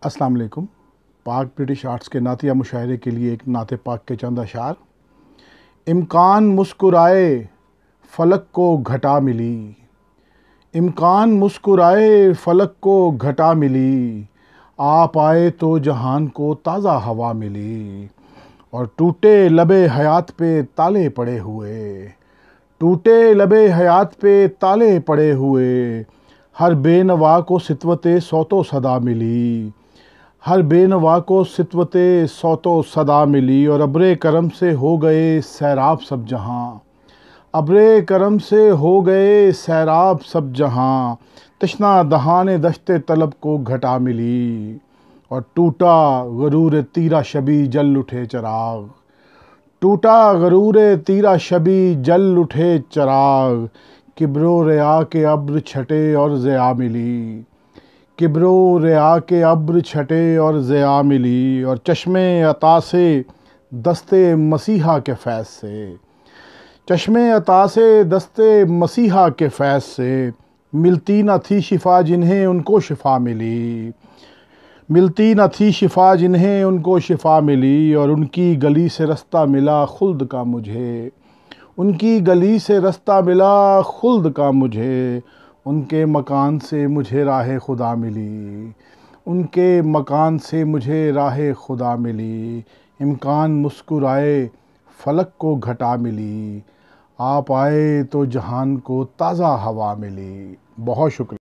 السلام علیکم۔ پاک برٹش آرٹس کے نعتیہ مشاعرے کے لیے ایک نعت پاک کے چند اشعار۔ امکان مسکرائے فلک کو گھٹا ملی، امکان مسکرائے فلک کو گھٹا ملی، آپ آئے تو جہان کو تازہ ہوا ملی، اور ٹوٹے لبِ حیات پہ تالے پڑے ہوئے، ٹوٹے لبِ حیات پہ تالے پڑے ہوئے، ہر بے نوا کو سطوت صوت و صدا ملی، ہر بے نوا کو سطوت صوت و صدا ملی، اور ابرِ کرم سے ہو گئے سیراب سب جہاں، ابرِ کرم سے ہو گئے سیراب سب جہاں، تشنہ دہان دشت طلب کو گھٹا ملی، اور ٹوٹا غرور تیرا شبی جل اٹھے چراغ، ٹوٹا غرور تیرا شبی جل اٹھے چراغ، کبر و ریا کے ابر چھٹے اور ضیا ملی، کبر و ریا کے ابر چھٹے اور ضیا ملی، اور چشمِ عطا سے دست مسیحا کے فیض سے، چشمِ عطا سے دست مسیحا کے فیض سے، ملتی نہ تھی شفا جنہیں ان کو شفا ملی، ملتی نہ تھی شفا جنہیں ان کو شفا ملی، اور ان کی گلی سے رستہ ملا خلد کا مجھے، ان کی گلی سے رستہ ملا خلد کا مجھے، ان کے مکان سے مجھے راہ خدا ملی، ان کے مکان سے مجھے راہ خدا ملی، امکان مسکرائے فلک کو گھٹا ملی، آپ آئے تو جہان کو تازہ ہوا ملی۔ بہت شکریہ۔